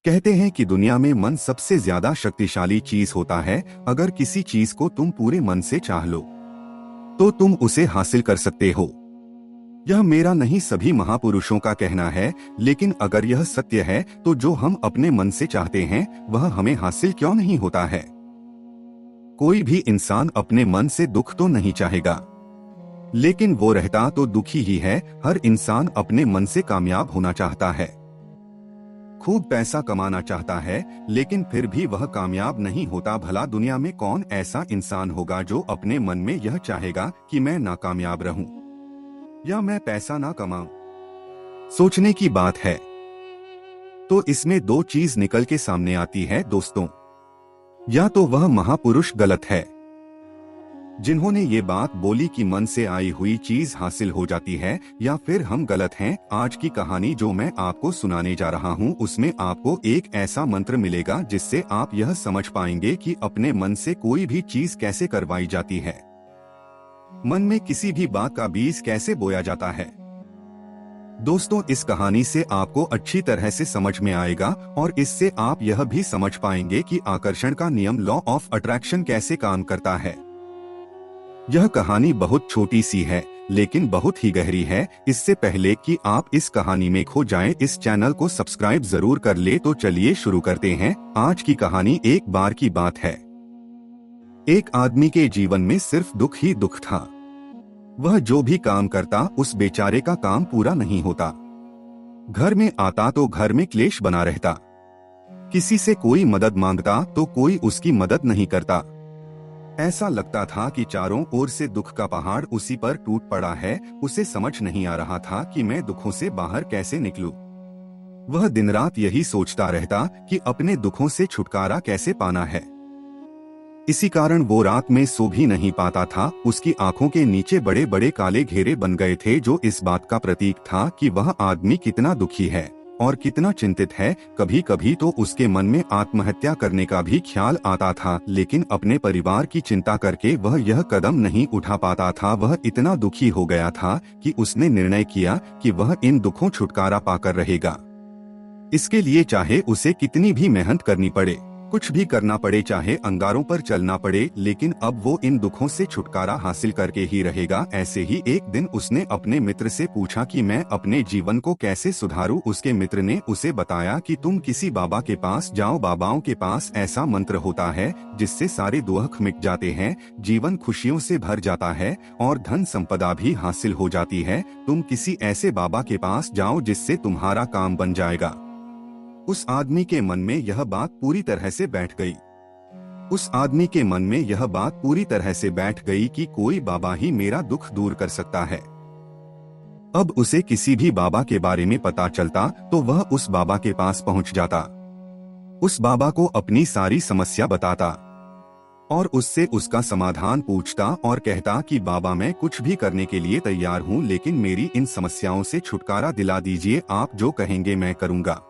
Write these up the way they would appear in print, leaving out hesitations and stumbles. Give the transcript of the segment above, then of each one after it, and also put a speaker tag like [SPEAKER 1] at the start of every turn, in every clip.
[SPEAKER 1] कहते हैं कि दुनिया में मन सबसे ज्यादा शक्तिशाली चीज होता है। अगर किसी चीज को तुम पूरे मन से चाह लो तो तुम उसे हासिल कर सकते हो। यह मेरा नहीं, सभी महापुरुषों का कहना है। लेकिन अगर यह सत्य है तो जो हम अपने मन से चाहते हैं वह हमें हासिल क्यों नहीं होता है? कोई भी इंसान अपने मन से दुख तो नहीं चाहेगा, लेकिन वो रहता तो दुखी ही है। हर इंसान अपने मन से कामयाब होना चाहता है, खूब पैसा कमाना चाहता है, लेकिन फिर भी वह कामयाब नहीं होता। भला दुनिया में कौन ऐसा इंसान होगा जो अपने मन में यह चाहेगा कि मैं नाकामयाब रहूं या मैं पैसा ना कमाऊं? सोचने की बात है। तो इसमें दो चीज निकल के सामने आती है दोस्तों। या तो वह महापुरुष गलत है जिन्होंने ये बात बोली कि मन से आई हुई चीज हासिल हो जाती है, या फिर हम गलत हैं। आज की कहानी जो मैं आपको सुनाने जा रहा हूँ उसमें आपको एक ऐसा मंत्र मिलेगा जिससे आप यह समझ पाएंगे कि अपने मन से कोई भी चीज कैसे करवाई जाती है, मन में किसी भी बात का बीज कैसे बोया जाता है। दोस्तों, इस कहानी से आपको अच्छी तरह से समझ में आएगा और इससे आप यह भी समझ पाएंगे कि आकर्षण का नियम, लॉ ऑफ अट्रैक्शन, कैसे काम करता है। यह कहानी बहुत छोटी सी है लेकिन बहुत ही गहरी है। इससे पहले कि आप इस कहानी में खो जाएं, इस चैनल को सब्सक्राइब जरूर कर ले। तो चलिए शुरू करते हैं। आज की कहानी एक बार की बात है। एक आदमी के जीवन में सिर्फ दुख ही दुख था। वह जो भी काम करता उस बेचारे का काम पूरा नहीं होता। घर में आता तो घर में क्लेश बना रहता। किसी से कोई मदद मांगता तो कोई उसकी मदद नहीं करता। ऐसा लगता था कि चारों ओर से दुख का पहाड़ उसी पर टूट पड़ा है। उसे समझ नहीं आ रहा था कि मैं दुखों से बाहर कैसे निकलूं। वह दिन रात यही सोचता रहता कि अपने दुखों से छुटकारा कैसे पाना है। इसी कारण वो रात में सो भी नहीं पाता था। उसकी आंखों के नीचे बड़े बड़े काले घेरे बन गए थे, जो इस बात का प्रतीक था कि वह आदमी कितना दुखी है और कितना चिंतित है। कभी कभी तो उसके मन में आत्महत्या करने का भी ख्याल आता था, लेकिन अपने परिवार की चिंता करके वह यह कदम नहीं उठा पाता था। वह इतना दुखी हो गया था कि उसने निर्णय किया कि वह इन दुखों छुटकारा पाकर रहेगा। इसके लिए चाहे उसे कितनी भी मेहनत करनी पड़े, कुछ भी करना पड़े, चाहे अंगारों पर चलना पड़े, लेकिन अब वो इन दुखों से छुटकारा हासिल करके ही रहेगा। ऐसे ही एक दिन उसने अपने मित्र से पूछा कि मैं अपने जीवन को कैसे सुधारूं। उसके मित्र ने उसे बताया कि तुम किसी बाबा के पास जाओ। बाबाओं के पास ऐसा मंत्र होता है जिससे सारे दुख मिट जाते हैं, जीवन खुशियों से भर जाता है और धन संपदा भी हासिल हो जाती है। तुम किसी ऐसे बाबा के पास जाओ जिससे तुम्हारा काम बन जाएगा। उस आदमी के मन में यह बात पूरी तरह से बैठ गई। उस आदमी के मन में यह बात पूरी तरह से बैठ गई कि कोई बाबा ही मेरा दुख दूर कर सकता है। अब उसे किसी भी बाबा के बारे में पता चलता तो वह उस बाबा के पास पहुंच जाता, उस बाबा को अपनी सारी समस्या बताता और उससे उसका समाधान पूछता और कहता कि बाबा, मैं कुछ भी करने के लिए तैयार हूं, लेकिन मेरी इन समस्याओं से छुटकारा दिला दीजिए। आप जो कहेंगे मैं करूंगा,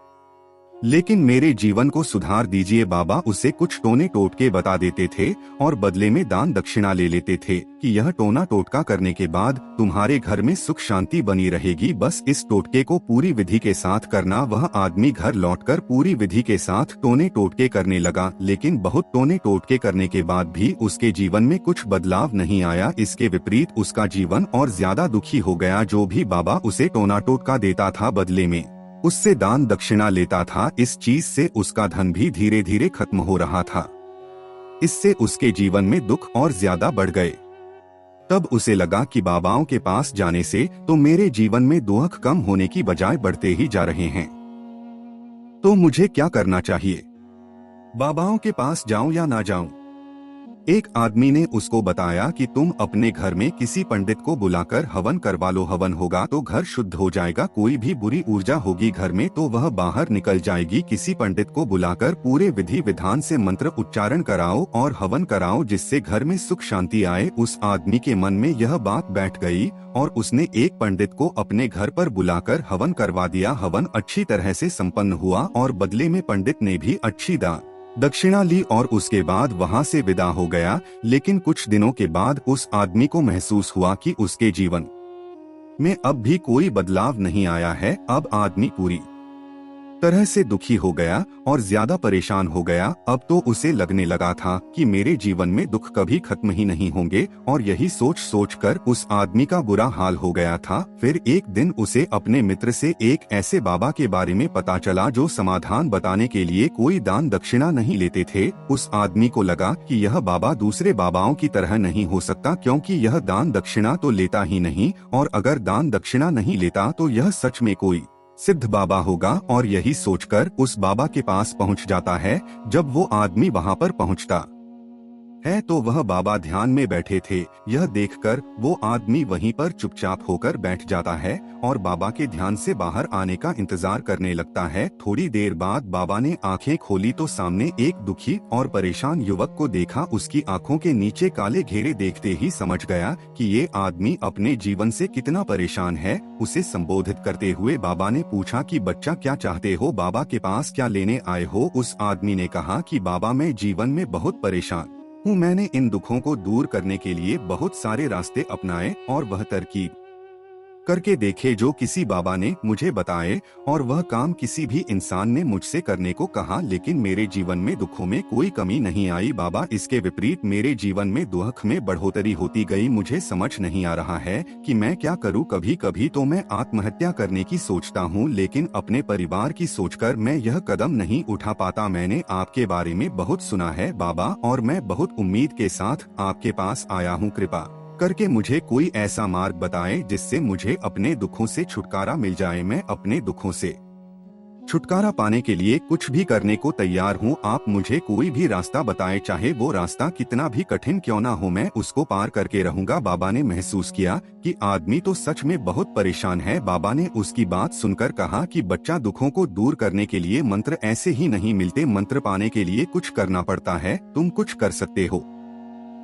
[SPEAKER 1] लेकिन मेरे जीवन को सुधार दीजिए। बाबा उसे कुछ टोने टोटके बता देते थे और बदले में दान दक्षिणा ले लेते थे कि यह टोना टोटका करने के बाद तुम्हारे घर में सुख शांति बनी रहेगी, बस इस टोटके को पूरी विधि के साथ करना। वह आदमी घर लौटकर पूरी विधि के साथ टोने टोटके करने लगा, लेकिन बहुत टोने टोटके करने के बाद भी उसके जीवन में कुछ बदलाव नहीं आया। इसके विपरीत उसका जीवन और ज्यादा दुखी हो गया। जो भी बाबा उसे टोना टोटका देता था, बदले में उससे दान दक्षिणा लेता था, इस चीज से उसका धन भी धीरे धीरे खत्म हो रहा था। इससे उसके जीवन में दुख और ज्यादा बढ़ गए। तब उसे लगा कि बाबाओं के पास जाने से तो मेरे जीवन में दुख कम होने की बजाय बढ़ते ही जा रहे हैं। तो मुझे क्या करना चाहिए? बाबाओं के पास जाऊं या ना जाऊं? एक आदमी ने उसको बताया कि तुम अपने घर में किसी पंडित को बुलाकर हवन करवा लो। हवन होगा तो घर शुद्ध हो जाएगा। कोई भी बुरी ऊर्जा होगी घर में तो वह बाहर निकल जाएगी। किसी पंडित को बुलाकर पूरे विधि विधान से मंत्र उच्चारण कराओ और हवन कराओ, जिससे घर में सुख शांति आए। उस आदमी के मन में यह बात बैठ गई और उसने एक पंडित को अपने घर पर बुलाकर हवन करवा दिया। हवन अच्छी तरह से संपन्न हुआ और बदले में पंडित ने भी अच्छी दान दक्षिणा ली और उसके बाद वहां से विदा हो गया। लेकिन कुछ दिनों के बाद उस आदमी को महसूस हुआ कि उसके जीवन में अब भी कोई बदलाव नहीं आया है। अब आदमी पूरी तरह से दुखी हो गया और ज्यादा परेशान हो गया। अब तो उसे लगने लगा था कि मेरे जीवन में दुख कभी खत्म ही नहीं होंगे, और यही सोच सोच कर उस आदमी का बुरा हाल हो गया था। फिर एक दिन उसे अपने मित्र से एक ऐसे बाबा के बारे में पता चला जो समाधान बताने के लिए कोई दान दक्षिणा नहीं लेते थे। उस आदमी को लगा कि यह बाबा दूसरे बाबाओं की तरह नहीं हो सकता, क्योंकि यह दान दक्षिणा तो लेता ही नहीं, और अगर दान दक्षिणा नहीं लेता तो यह सच में कोई सिद्ध बाबा होगा। और यही सोचकर उस बाबा के पास पहुंच जाता है। जब वो आदमी वहां पर पहुंचता है तो वह बाबा ध्यान में बैठे थे। यह देखकर वो आदमी वहीं पर चुपचाप होकर बैठ जाता है और बाबा के ध्यान से बाहर आने का इंतजार करने लगता है। थोड़ी देर बाद बाबा ने आंखें खोली तो सामने एक दुखी और परेशान युवक को देखा। उसकी आंखों के नीचे काले घेरे देखते ही समझ गया कि ये आदमी अपने जीवन से कितना परेशान है। उसे संबोधित करते हुए बाबा ने पूछा कि बच्चा, क्या चाहते हो? बाबा के पास क्या लेने आए हो? उस आदमी ने कहा कि बाबा, मैं जीवन में बहुत परेशान हूँ। मैंने इन दुखों को दूर करने के लिए बहुत सारे रास्ते अपनाए और वह तरकीब करके देखे जो किसी बाबा ने मुझे बताए, और वह काम किसी भी इंसान ने मुझसे करने को कहा, लेकिन मेरे जीवन में दुखों में कोई कमी नहीं आई। बाबा, इसके विपरीत मेरे जीवन में दुख में बढ़ोतरी होती गई। मुझे समझ नहीं आ रहा है कि मैं क्या करूं। कभी कभी तो मैं आत्महत्या करने की सोचता हूं, लेकिन अपने परिवार की सोचकर मैं यह कदम नहीं उठा पाता। मैंने आपके बारे में बहुत सुना है बाबा, और मैं बहुत उम्मीद के साथ आपके पास आया हूं। कृपा करके मुझे कोई ऐसा मार्ग बताएं जिससे मुझे अपने दुखों से छुटकारा मिल जाए। मैं अपने दुखों से छुटकारा पाने के लिए कुछ भी करने को तैयार हूँ। आप मुझे कोई भी रास्ता बताएं, चाहे वो रास्ता कितना भी कठिन क्यों ना हो, मैं उसको पार करके रहूंगा। बाबा ने महसूस किया कि आदमी तो सच में बहुत परेशान है। बाबा ने उसकी बात सुनकर कहा कि बच्चा, दुखों को दूर करने के लिए मंत्र ऐसे ही नहीं मिलते। मंत्र पाने के लिए कुछ करना पड़ता है। तुम कुछ कर सकते हो।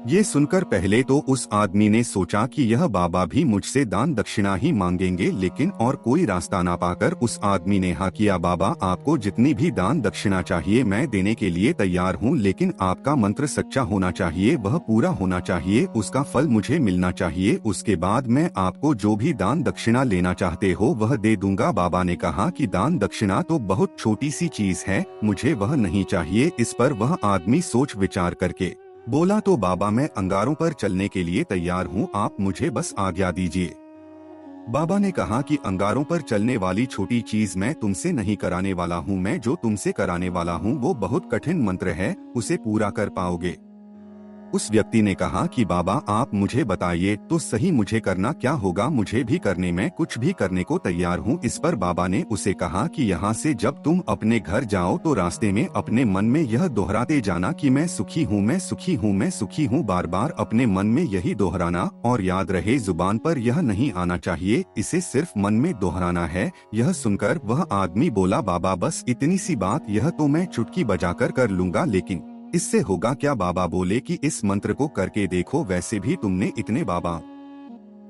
[SPEAKER 1] ये सुनकर पहले तो उस आदमी ने सोचा कि यह बाबा भी मुझसे दान दक्षिणा ही मांगेंगे, लेकिन और कोई रास्ता ना पाकर उस आदमी ने हाँ किया। बाबा, आपको जितनी भी दान दक्षिणा चाहिए मैं देने के लिए तैयार हूँ, लेकिन आपका मंत्र सच्चा होना चाहिए, वह पूरा होना चाहिए, उसका फल मुझे मिलना चाहिए। उसके बाद मैं आपको जो भी दान दक्षिणा लेना चाहते हो वह दे दूंगा। बाबा ने कहा कि दान दक्षिणा तो बहुत छोटी सी चीज है, मुझे वह नहीं चाहिए। इस पर वह आदमी सोच विचार करके बोला, तो बाबा, मैं अंगारों पर चलने के लिए तैयार हूँ, आप मुझे बस आज्ञा दीजिए। बाबा ने कहा कि अंगारों पर चलने वाली छोटी चीज मैं तुमसे नहीं कराने वाला हूँ। मैं जो तुमसे कराने वाला हूँ वो बहुत कठिन मंत्र है, उसे पूरा कर पाओगे? उस व्यक्ति ने कहा कि बाबा, आप मुझे बताइए तो सही, मुझे करना क्या होगा? मुझे भी करने में कुछ भी करने को तैयार हूँ। इस पर बाबा ने उसे कहा कि यहाँ से जब तुम अपने घर जाओ तो रास्ते में अपने मन में यह दोहराते जाना कि मैं सुखी हूँ, मैं सुखी हूँ, मैं सुखी हूँ। बार बार अपने मन में यही दोहराना, और याद रहे जुबान पर यह नहीं आना चाहिए, इसे सिर्फ मन में दोहराना है। यह सुनकर वह आदमी बोला, बाबा, बस इतनी सी बात, यह तो मैं चुटकी बजाकर कर लूंगा, लेकिन इससे होगा क्या? बाबा बोले कि इस मंत्र को करके देखो, वैसे भी तुमने इतने बाबा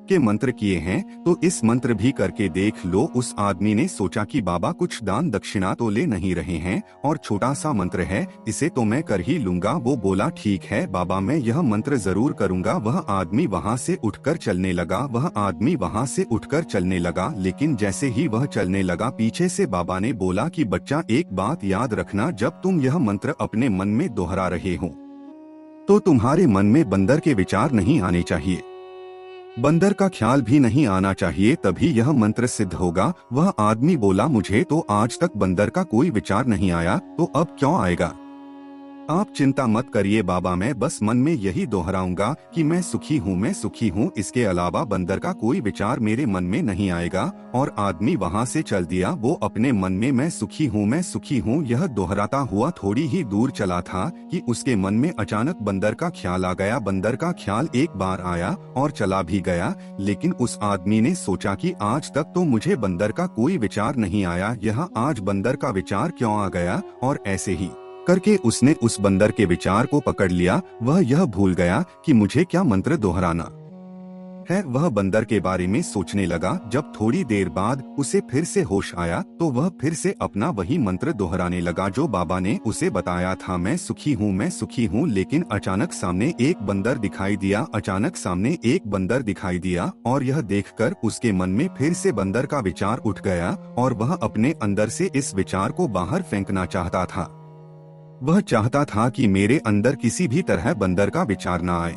[SPEAKER 1] के मंत्र किए हैं तो इस मंत्र भी करके देख लो। उस आदमी ने सोचा कि बाबा कुछ दान दक्षिणा तो ले नहीं रहे हैं और छोटा सा मंत्र है, इसे तो मैं कर ही लूंगा। वो बोला, ठीक है बाबा, मैं यह मंत्र जरूर करूंगा। वह आदमी वहां से उठकर चलने लगा। लेकिन जैसे ही वह चलने लगा, पीछे से बाबा ने बोला कि बच्चा, एक बात याद रखना, जब तुम यह मंत्र अपने मन में दोहरा रहे हो तो तुम्हारे मन में बंदर के विचार नहीं आने चाहिए, बंदर का ख्याल भी नहीं आना चाहिए, तभी यह मंत्र सिद्ध होगा। वह आदमी बोला, मुझे तो आज तक बंदर का कोई विचार नहीं आया, तो अब क्यों आएगा? आप चिंता मत करिए बाबा, मैं बस मन में यही दोहराऊंगा कि मैं सुखी हूँ, मैं सुखी हूँ। इसके अलावा बंदर का कोई विचार मेरे मन में नहीं आएगा। और आदमी वहाँ से चल दिया। वो अपने मन में मैं सुखी हूँ, मैं सुखी हूँ यह दोहराता हुआ थोड़ी ही दूर चला था कि उसके मन में अचानक बंदर का ख्याल आ गया। बंदर का ख्याल एक बार आया और चला भी गया, लेकिन उस आदमी ने सोचा कि आज तक तो मुझे बंदर का कोई विचार नहीं आया, यह आज बंदर का विचार क्यों आ गया? और ऐसे ही करके उसने उस बंदर के विचार को पकड़ लिया। वह यह भूल गया कि मुझे क्या मंत्र दोहराना है वह बंदर के बारे में सोचने लगा। जब थोड़ी देर बाद उसे फिर से होश आया तो वह फिर से अपना वही मंत्र दोहराने लगा जो बाबा ने उसे बताया था, मैं सुखी हूँ, मैं सुखी हूँ। लेकिन अचानक सामने एक बंदर दिखाई दिया और यह देखकर उसके मन में फिर से बंदर का विचार उठ गया और वह अपने अंदर से इस विचार को बाहर फेंकना चाहता था। वह चाहता था कि मेरे अंदर किसी भी तरह बंदर का विचार न आए,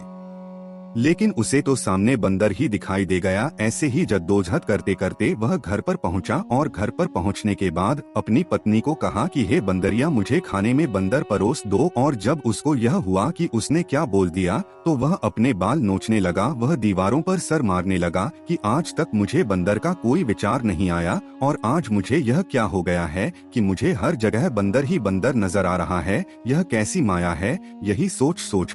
[SPEAKER 1] लेकिन उसे तो सामने बंदर ही दिखाई दे गया। ऐसे ही जद्दोजहद करते करते वह घर पर पहुंचा और घर पर पहुंचने के बाद अपनी पत्नी को कहा कि हे बंदरिया, मुझे खाने में बंदर परोस दो। और जब उसको यह हुआ कि उसने क्या बोल दिया तो वह अपने बाल नोचने लगा। वह दीवारों पर सर मारने लगा कि आज तक मुझे बंदर का कोई विचार नहीं आया और आज मुझे यह क्या हो गया है कि मुझे हर जगह बंदर ही बंदर नजर आ रहा है। यह कैसी माया है। यही सोच सोच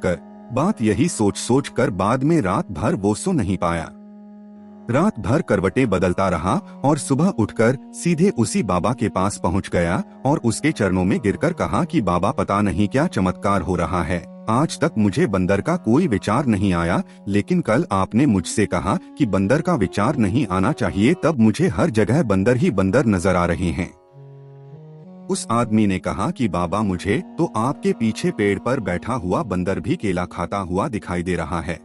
[SPEAKER 1] कर बाद में रात भर वो सो नहीं पाया। रात भर करवटें बदलता रहा और सुबह उठकर सीधे उसी बाबा के पास पहुंच गया और उसके चरणों में गिरकर कहा कि बाबा, पता नहीं क्या चमत्कार हो रहा है। आज तक मुझे बंदर का कोई विचार नहीं आया, लेकिन कल आपने मुझसे कहा कि बंदर का विचार नहीं आना चाहिए, तब मुझे हर जगह बंदर ही बंदर नजर आ रहे हैं। उस आदमी ने कहा कि बाबा, मुझे तो आपके पीछे पेड़ पर बैठा हुआ बंदर भी केला खाता हुआ दिखाई दे रहा है।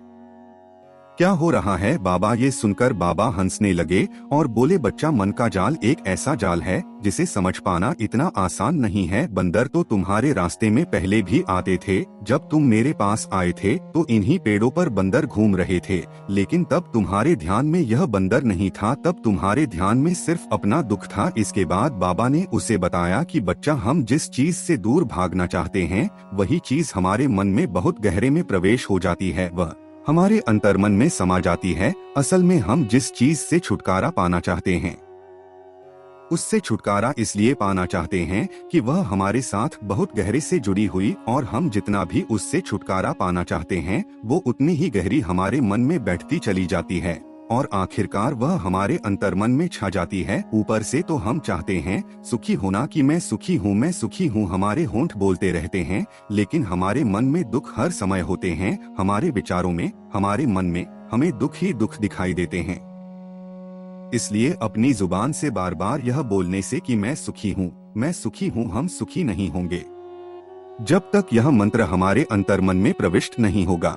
[SPEAKER 1] क्या हो रहा है बाबा? ये सुनकर बाबा हंसने लगे और बोले, बच्चा, मन का जाल एक ऐसा जाल है जिसे समझ पाना इतना आसान नहीं है। बंदर तो तुम्हारे रास्ते में पहले भी आते थे। जब तुम मेरे पास आए थे तो इन्हीं पेड़ों पर बंदर घूम रहे थे, लेकिन तब तुम्हारे ध्यान में यह बंदर नहीं था, तब तुम्हारे ध्यान में सिर्फ अपना दुख था। इसके बाद बाबा ने उसे बताया कि बच्चा, हम जिस चीज से दूर भागना चाहते हैं वही चीज हमारे मन में बहुत गहरे में प्रवेश हो जाती है, वह हमारे अंतर्मन में समा जाती है। असल में हम जिस चीज से छुटकारा पाना चाहते हैं उससे छुटकारा इसलिए पाना चाहते हैं कि वह हमारे साथ बहुत गहरे से जुड़ी हुई, और हम जितना भी उससे छुटकारा पाना चाहते हैं वो उतनी ही गहरी हमारे मन में बैठती चली जाती है और आखिरकार वह हमारे अंतर्मन में छा जाती है। ऊपर से तो हम चाहते हैं सुखी होना कि मैं सुखी हूँ, मैं सुखी हूँ, हमारे होंठ बोलते रहते हैं, लेकिन हमारे मन में दुख हर समय होते हैं। हमारे विचारों में, हमारे मन में हमें दुख ही दुख दिखाई देते हैं। इसलिए अपनी जुबान से बार बार यह बोलने से कि मैं सुखी हूँ, मैं सुखी हूँ, हम सुखी नहीं होंगे जब तक यह मंत्र हमारे अंतर्मन में प्रविष्ट नहीं होगा।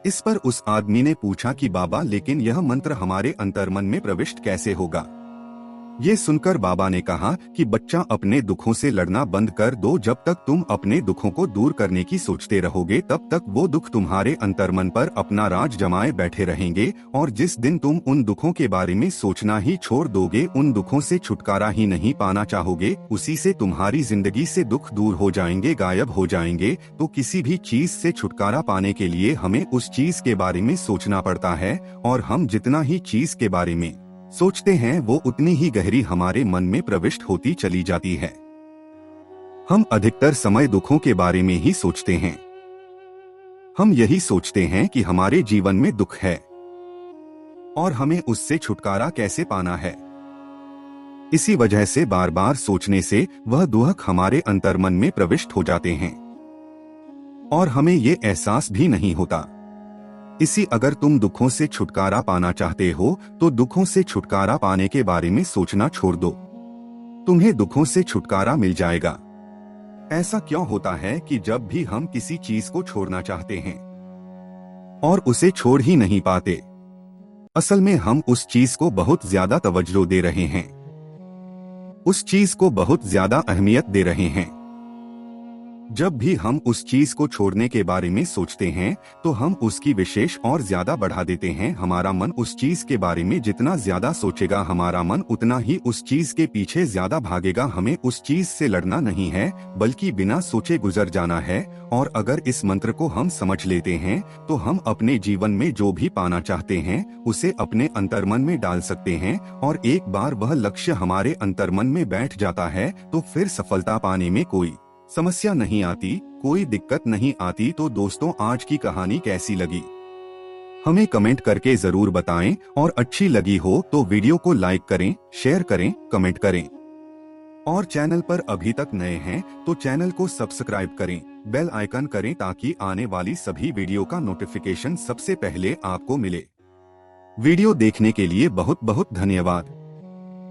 [SPEAKER 1] इस पर उस आदमी ने पूछा कि बाबा, लेकिन यह मंत्र हमारे अंतर्मन में प्रविष्ट कैसे होगा? ये सुनकर बाबा ने कहा कि बच्चा, अपने दुखों से लड़ना बंद कर दो। जब तक तुम अपने दुखों को दूर करने की सोचते रहोगे तब तक वो दुख तुम्हारे अंतर्मन पर अपना राज जमाए बैठे रहेंगे, और जिस दिन तुम उन दुखों के बारे में सोचना ही छोड़ दोगे, उन दुखों से छुटकारा ही नहीं पाना चाहोगे, उसी से तुम्हारी जिंदगी से दुख दूर हो जाएंगे, गायब हो जाएंगे। तो किसी भी चीज से छुटकारा पाने के लिए हमें उस चीज के बारे में सोचना पड़ता है, और हम जितना ही चीज के बारे में सोचते हैं वो उतनी ही गहरी हमारे मन में प्रविष्ट होती चली जाती है। हम अधिकतर समय दुखों के बारे में ही सोचते हैं। हम यही सोचते हैं कि हमारे जीवन में दुख है और हमें उससे छुटकारा कैसे पाना है। इसी वजह से बार बार सोचने से वह दुख हमारे अंतर्मन में प्रविष्ट हो जाते हैं और हमें ये एहसास भी नहीं होता। अगर तुम दुखों से छुटकारा पाना चाहते हो तो दुखों से छुटकारा पाने के बारे में सोचना छोड़ दो, तुम्हें दुखों से छुटकारा मिल जाएगा। ऐसा क्यों होता है कि जब भी हम किसी चीज को छोड़ना चाहते हैं और उसे छोड़ ही नहीं पाते, असल में हम उस चीज को बहुत ज्यादा तवज्जो दे रहे हैं, उस चीज को बहुत ज्यादा अहमियत दे रहे हैं। जब भी हम उस चीज को छोड़ने के बारे में सोचते हैं तो हम उसकी विशेष और ज्यादा बढ़ा देते हैं। हमारा मन उस चीज के बारे में जितना ज्यादा सोचेगा, हमारा मन उतना ही उस चीज के पीछे ज्यादा भागेगा। हमें उस चीज से लड़ना नहीं है, बल्कि बिना सोचे गुजर जाना है। और अगर इस मंत्र को हम समझ लेते हैं तो हम अपने जीवन में जो भी पाना चाहते हैं उसे अपने अंतर्मन में डाल सकते हैं, और एक बार वह लक्ष्य हमारे अंतर्मन में बैठ जाता है तो फिर सफलता पाने में कोई समस्या नहीं आती, कोई दिक्कत नहीं आती। तो दोस्तों, आज की कहानी कैसी लगी हमें कमेंट करके जरूर बताएं, और अच्छी लगी हो तो वीडियो को लाइक करें, शेयर करें, कमेंट करें, और चैनल पर अभी तक नए हैं तो चैनल को सब्सक्राइब करें, बेल आइकन करें ताकि आने वाली सभी वीडियो का नोटिफिकेशन सबसे पहले आपको मिले। वीडियो देखने के लिए बहुत बहुत धन्यवाद।